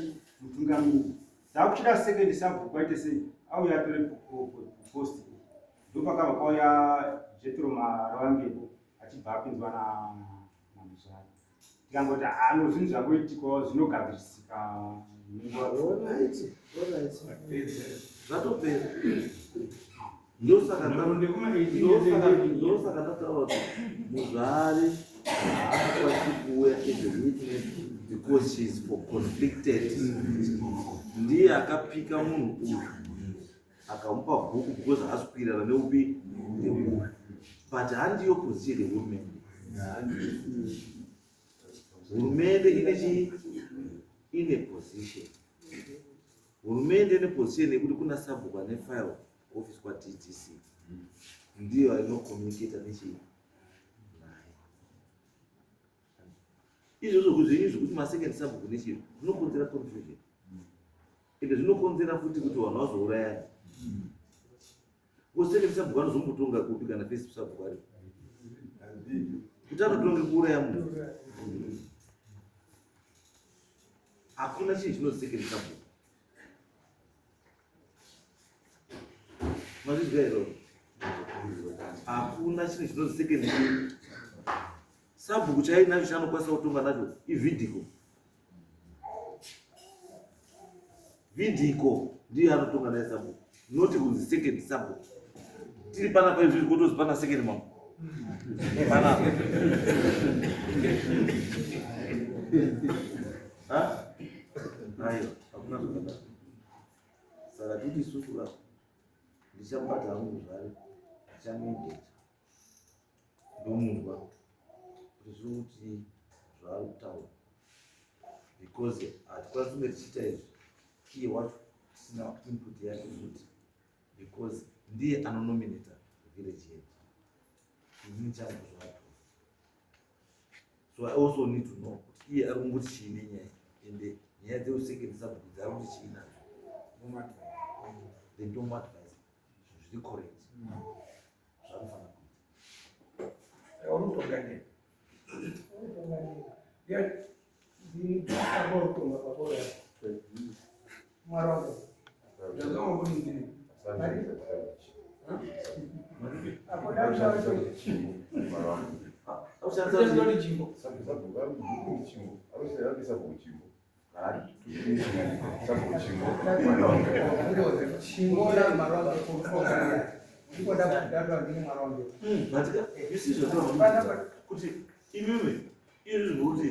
mutungamiri dzakuchida second subbook vaite sei auya atore post. Ndo pakabva pauya Jetro Marwangepo achibva apinzwa namuzvara. Tikangoti ano zvinhu zvangoitikawo zvinogadzirisika zvatopera. Ndosaka ndataura kuti muzvare haakwanisi kuuya as a witness because she is for conflicted. Ndiye akapika munhu uyu akamupa bhuku because haasi kuirana neupi neuyu, but handiyo position yehurumende. Hurumende ine position. Hurumende ine position yekuti kuna sabhuku ane file office kwa TTC ndiyo inokomunicata nechii naye. Izvozvo kuzvinyi zvokuti masecond subbook nechii zvinokonzera confusion ende zvinokonzera futi kuti vanhu vazourayana. Second subbook anozombotonga kupi kana first subbook ari kuti anotonge kuuraya munhu. Hakuna chinhu chinonzi second subbook. Mazvizwa izvozvo hakuna chiro chinonzi second year. Sabhuku chainacho chanokwanisa kutonga nacho ividhiko. Vidhiko ndiye anotonga naye sabhuku, noti kunzi second sabhuku. Tiri panapa izvi kutozi pana second mambo. Panapa. Aiwa, hakuna zvakadaro. Saka titi isusu lapha ndichamubata hangu muzvare, ndichamuendesa, ndomunzwa kuti zviri kuti zvaari kutaura, because hatikwanisi kunge tichiita izvi iye wacho tisina input yake futi, because ndiye anonominata village head. Inini changu zvato. So I also need to know kuti iye ari kungoti chiine nyaya, ende nyaya dzeusecond sabhuku dzari kuti chiina. They don't advise. Zviri correct. Zvanofana kuita. Unotongane. Ya di sabor tunga papora. Maranga. Ndio mbona ngine. Hapo ndio shauri. Au sasa Ndio jimbo. Sabu chimbo. Au sabu chimbo. Chingora maranga kufunga. Iko dawa ndini maranga. Kuti imwe izvi zvokuti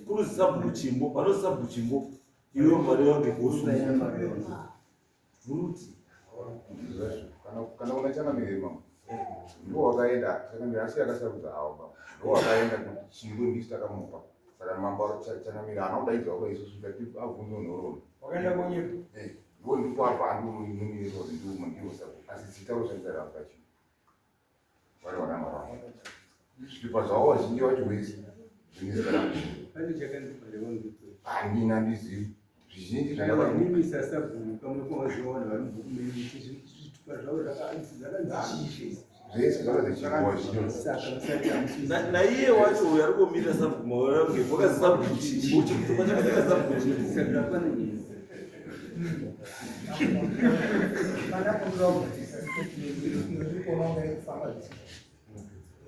kuri sabhuku chimbo, pano sabhuku chimbo iwe mari wange kusuka vuruti kana una changamire mama ndo wakaenda changamire asi akasarudza awa ndo wakaenda kuti chimbo ndisi takamupa saka mambo changamire anodaidza kuda isusu ngati avunze nhororo wakaenda kwenyepo ndo ndipo apa andomumiriro nduma ndiwo sabhuku asi zitauro zvaizara pacho vari vanamara zvipa zvavo vazhinji vacho vese handina ndizivi zvizhinji zvimisa sabhuku kamwe kwavazivaona vari zvitupa zvavo zvese zvakazechingwa zvakazechingwa naiye wacho uyo ari kumira sabhuku maorange kwakazi sabhuku chimbo chikutupa chakataka sabhuku chimbo Mana kurobatisa ndikuona kufamba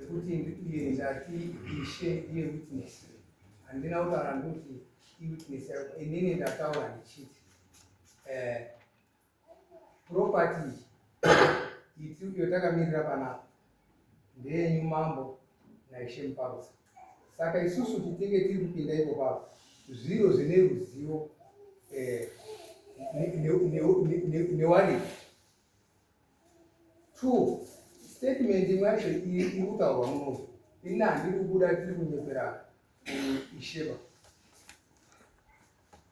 kuti ndati ishe ndiye witness. Handina kutaura ndokuti iwitness yako inini ndataura ndichiti property itu yotakamirira panapa ndeyenyu mambo naishe Muparusa. Saka isusu titinge tiri kupinda ipo papo zviro zvine ruzivo newari. Two, statement imwacho iri kutaurwa muno ina handiri kubuda tiri kunyepera Isheba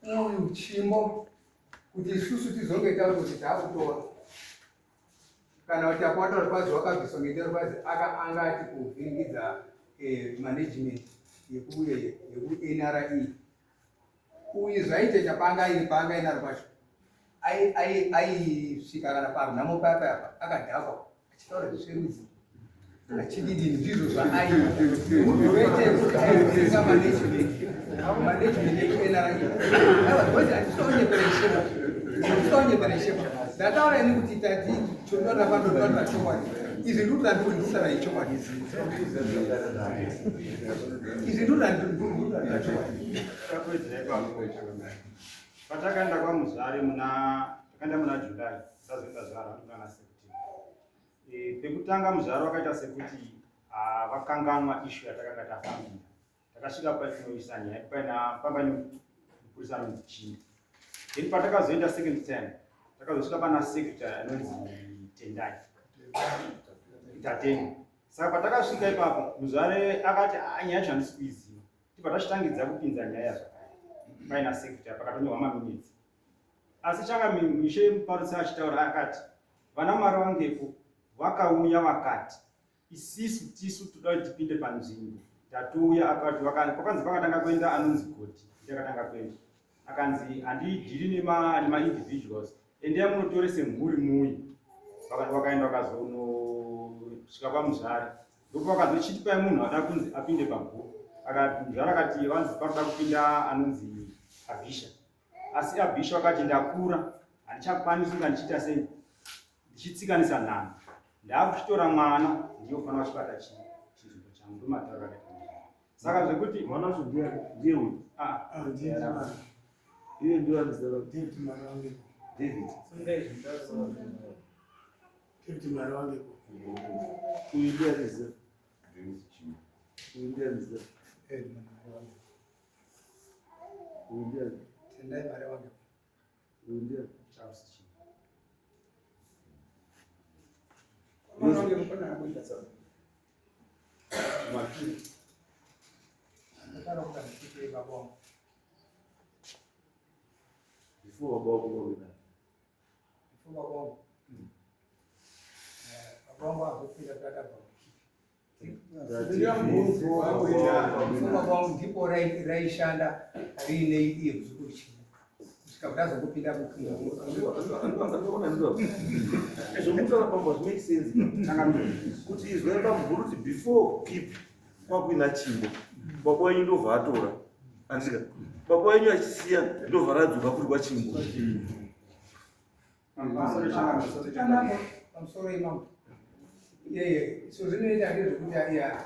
uyu chimbo kuti isusu tizonge tauri kuti taakutora kana kuti akwata rukwazi wakabviswa ngeterukwazi angati kuvhiringidza management yeku-NRE uyu zvaite chapanga iri panga inaro pacho aisvika kana parunhamo pape apa akadhakwa achitaura zvisverudzi achididi ndizvo zvaaivete management yeku-NRE hatisaonyepera Isheba. Ndataura ini kuti tati chondoda pandotaura chokwadi izvi ndikuda ndikundisara ichokwadi izvi ndikuda ndikuda chokwadi. Patakaenda kwaMuzare takaenda muna Julai tazoenda Zvara ndikana 17. Pekutanga Muzare wakaita sekuti vakanganwa ishu yatakanga tafambira. Takasvika patinoisa nyaya pamba nemupurisa anonzi Chinda. Then patakazoenda second time takazosvika pana secretary anonzi Tendai Itateni. Saka patakasvika ipapo Muzare akati nyaya yacho handisi kuiziva. Patachitangidza kupinza nyaya zvakare paina secretary pakatonyorwa maminitsi. Asi changa Mishe Muparusa achitaura akati vana Mwari vangepo vakauya vakati isisu tisu toda kuti tipinde panzvimbo. Tatuya akati kwakanzi pakatanga kuenda anonzi Goti ndakatanga kuenda. Akanzi handidhiri nema individuals endea munotorese mhuri muyi. Wakaenda wakazonosvika paMuzare ndipo wakazochitipai munhu ada kunzi apinde pabhuku. Muzare akati vanzi paroda kupinda anonzi Abhisha. Asi Abhisha akati ndakura handichakwanisi kunga ndichiita sei ndichitsikanisa nhamo ndakuchitora mwana ndiyofana kuchibata chinzvimbo changu ndomataura akaita saka zvekuti mwana wacho ndiye uyu iye ndiye andizara David Marange. David David Marange. uyu ndiye andizara uyu ndiye andizara uyu ndiye Tendai mari wangu. uyu ndiye Charles Chini. Marange mpana kuita sana. Makini. Nataka kukamshike baba wangu. before baba wako wawina Baba wangu. Baba wangu akufika kaka baba. Baba wangu ndipo raishanda rine iye mzukuru chini. Sikabdaza kupinda kukinga. zvomutaura pamba make sense kuti izwe pamuguru kuti before keep kwakuina chimbo baba wenyu ndobva atora andika baba wenyu achisiya ndobva radzoka kuri kwachimbo Pamusoro imambo. So zvinoita ngezvekuti iya.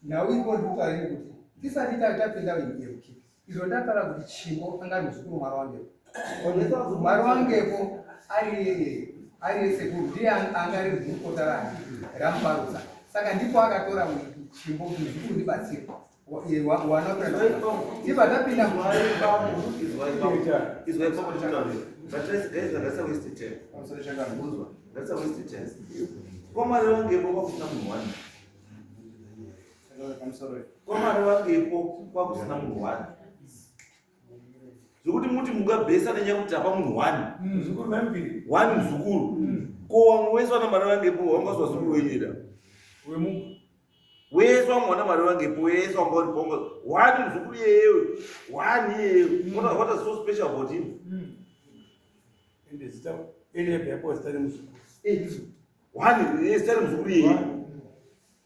Now we go to kuti tisati tapinda wemukipi. Izvo ndatara kuti chimbo anga muzukuru mwari wangepo. Mwari wangepo ari sekuru ndiye anga ari mukota rambarutsa. Saka ndipo akatora chimbo muzukuru ndibatsira. Tiba tapinda izwa ipamutitaurira but that's a waste of time that's a waste of time kwamari wangepo kwakusina munhu wani kwamari wangepo kwakusina munhu wani zvokuti muti mungabhesa nenyaya kuti apa munhu wani Mzukuru vambiri. wani muzukuru ko wamwe wese wana mari wangepo wangazwa zukuru wenyera Wemungu. wese wamwana mari wangepo wese wanga uri pongo wani muzukuru yeyewe wani yeyewe what is so special about him Ende zita. Ele pepo zitari mzukuru. wani yesitari muzukuru yeye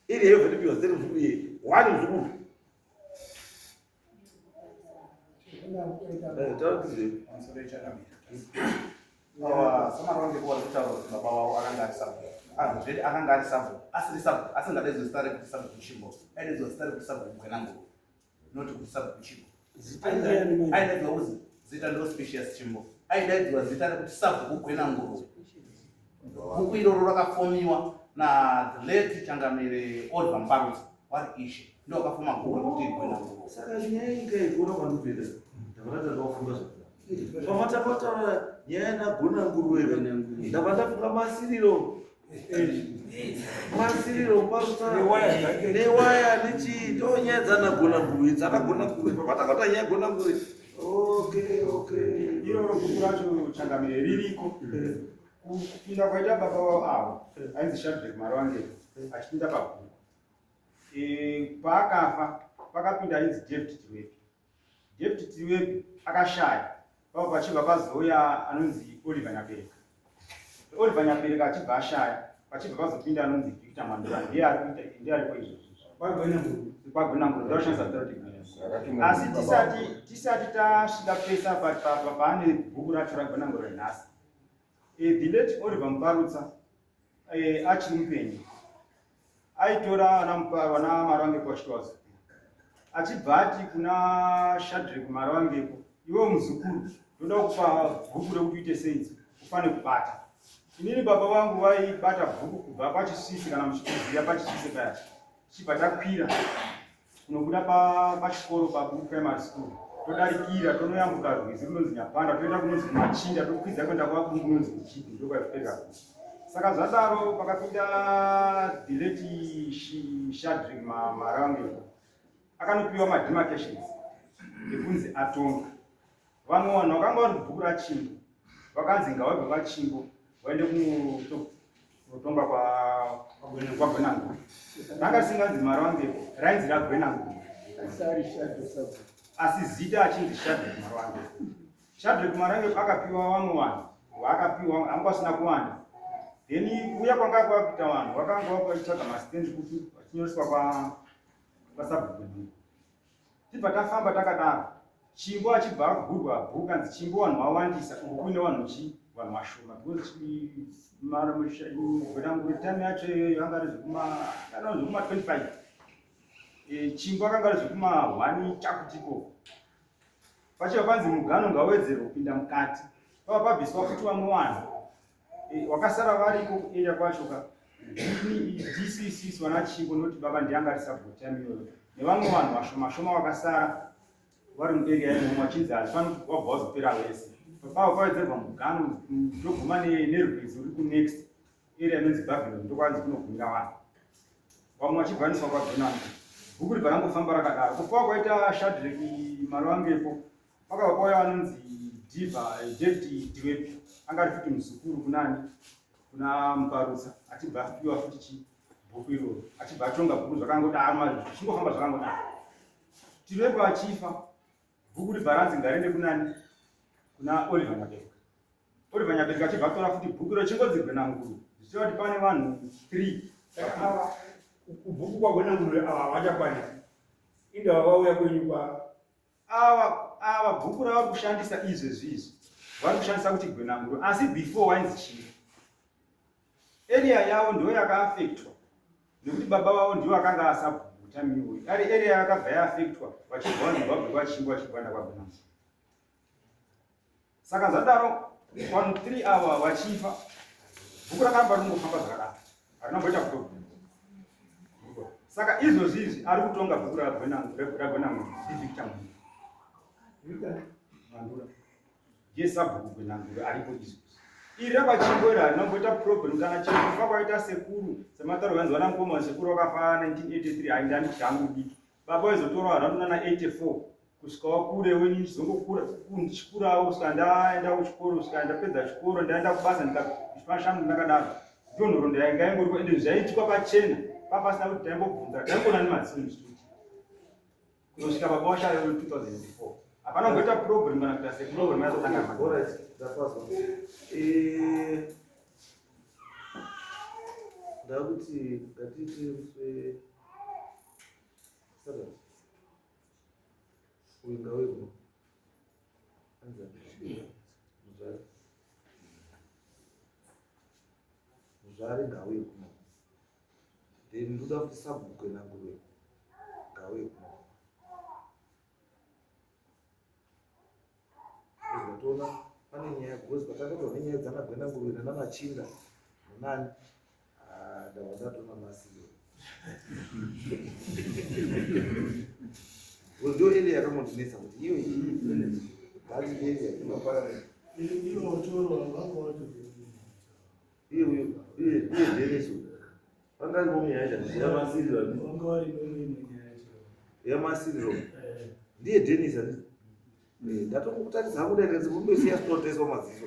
ili yeyo vetipiwa sitari muzukuru yeye wani muzukuru tarakizve samara wange kuwa kutaura kuti baba wavo akanga ari sabhu zveti akanga ari sabhu asiri sabhu asingadaidzwa zita rekuti sabhu kuchimbo aidaidzwa zita rekuti sabhu kugwenanguru noti kuti sabhu kuchimbo aidaidzwa kuzi zita ndo species chimbo aidaidzwa zita rekuti sabhu kugwenanguru buku iroro rakafomiwa nalate changamire Oliver Mbarutsa wari ishe ndo akafoma bhuku rekuti gwenanguru saka nyaya ikaigona kwandipeda ndavanati ndakafunga zvakadaro pamatapataura nyaya nagona nguruweva ndabva ndafunga masiriro parutsa newaya nechii ndonyaya dzanagona nguruwe dzakagona nguruwe pamatapata nyaya gona nguruwe okay iroro bhuku racho changamire ririko kupinda kwaita baba wavo avo ainzi Shadrach Marange achipinda pabhuku paakafa pakapinda ainzi David Tiwepi akashaya pavo pachibva pazouya anonzi Oliver Nyapereka achibva ashaya pachibva pazopinda anonzi Victor Mandela ndiye aripo izvozvo kwagwenanguru ndaoshandisa authority asi tisati tasvika pesa paane bhuku racho ragwenanguru renhasi the late Oliver Mbarutsa achiri mupenyu aitora vana Marangepo achitwaza achibva ati kuna Shadrach Marangepo iwe muzukuru ndoda kupa bhuku rekuti uite seidzi ufane kubata inini baba vangu vaibata bhuku kubva pachisvisi kana muchikuziya pachisvisi paya chibva takwira kunobuda pachikoro paprimary school todarikira tonoyambuka rwizi runonzi Nyapanda toenda kunonzi kumachinda tokwidza kuenda kwabungu kunonzi kuchipi ndokwaipeka saka zvadaro pakapinda the late Shadrach Marangepo akanopiwa mademarcations ekunzi atonga vamwe vanhu vakanga vari kubhuku rachimbo vakanzi ngavabve pachimbo vaende kunotonga kwagwenanguru ranga risinganzi Marangepo rainzi ragwenanguru asi zita achinzi Shadrach Marangepo akapiwa vamwe vanhu vaakapiwa anga vasina kuwanda then kuya kwanga kwakuita vanhu vakanga vakuitsvaga masitendi kuti vachinyoreswa pasabhuku tibva tafamba takadaro chimbo achibva agurwa bhuku kanzi chimbo vanhu vawandisa uku kune vanhu vanhu vashoma because gwenanguru time yacho yanga ari zvekuma 25 chimbo akanga ari zvekuma 1 chakutiko pachiva panzi mugano ngawedzere kupinda mukati pava pabviswa kuti vamwe vanhu wakasara variko kuarea kwacho ka DCC wana chimbo noti baba ndianga ari support time iyoyo nevamwe vanhu vashoma vakasara vari muarea imomo vachinzi hazifani kuti wabva wazopera wese pava pawedzerwa mugano ndoguma nerwizi ruri kunext area inonzi Babylon ndokwanzi kunogumira vanhu vamwe vachibvaniswa kwabhenani bhuku ribva rangofamba rakadaro kufa kwaita Shadraki Maruangepo pakava kwauya vanonzi David Diweb anga ari futi muzukuru kuna Muparutsa achibva apiwa futi bhuku iroro achibva atonga bhuku zvakangodaro zvichingofamba zvakangodaro Diweb achifa bhuku ribva ranzi ngariende kuna Oliver Nyabereka achibva atora futi bhuku iro chingodzi Gwenanguru zvichita kuti pane vanhu 3 saka ava kubhuku kwaGwenanguru ava vachakwanisa indava vauya kwenyu kwa ava bhuku ravari kushandisa izvezvizvi vari kushandisa kuti Gwenanguru asi before wainzi chii area yavo ndiyo yakaafektwa nekuti baba vavo ndivo akanga asabhuta miwoyi ari area yakabva yaafektwa vachibva vaZimbabwe vachingwa vachibvanda kwaGwenanguru saka zvadaro vanhu 3 ava vachifa bhuku rakamba ringofamba zvakadaro harinamboita kutoguma saka izvozvizvi ari kutonga bhuku raGwenanguru iVictor Mandura yesabhuku Gwenanguru aripo izvozvi iri rapachimbo iri harinamboita problem kana chekufa kwaita sekuru sematauro vanzi vana mukoma sekuru wakafa 1983 haindani changu diki baba waizotorawo haranonana 84 kusvikawo kure weni ndichizongokura ndichikurawo kusvika ndaenda kuchikoro kusvika ndapedza chikoro ndaenda kubasa ndikashanu ndakadaro ndiyo nhoroondo yainga ingoripo ende zvaiitwa pachena papasina kuti taimbobvunza taimboona nemadziso ndichituti kunosvika baba washayo 2004 hapana kungoita problem kana kuita seproblem yazotanga ndakuti ngatiti muswe Saturday uinga wego anza muzvare ngawe kuno then ndoda kuti sabhuku Gwenanguru ngawe kuno uzotona pane nyaya gozi patakatoona nyaya dzana Gwenanguru nana Machinda nani ndava ndatona masiro ndio ile yakamondinesa kuti iyo bali ile inopara iyo otoro vangoto iyo dereso vangali bomuyaita ya masiro vangori nomuyaita ya masiro ndiye Dennis ani ndatokukutarisa kuda kuti kumbosiya stoteswa maziso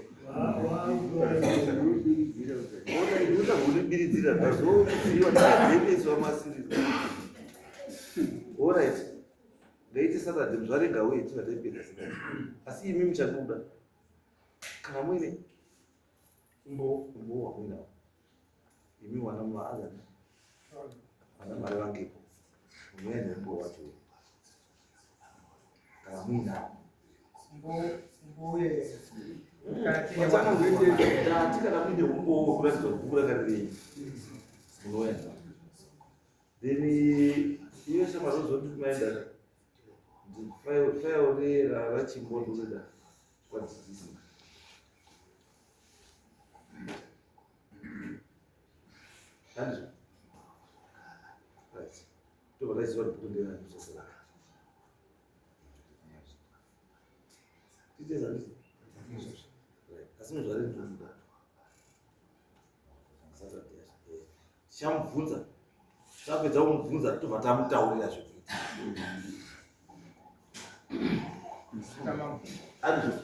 ona inoda kunibiridzira ndazoziva Dennis wa masiro alright ndaiti Saturday muzvarenga uye tingataipedza sina asi imi muchabuda kana mwine mbo wamwina imi wana maaga ana mari vangepo mwene mbo wacho kana mwina mbuye kana mwine umbo kuratidza kukura karirei munoenda then iyo shamarozoti kumaenda fayaone rachimbo ndoda kwadzidzisa handizvo right tobva taiziva kuti bhuku nderanizosera titezanisi asi muzvare ndomuda Saturday chamubvunza tapedza kumubvunza tobva tamutaurira zvekuita handizvo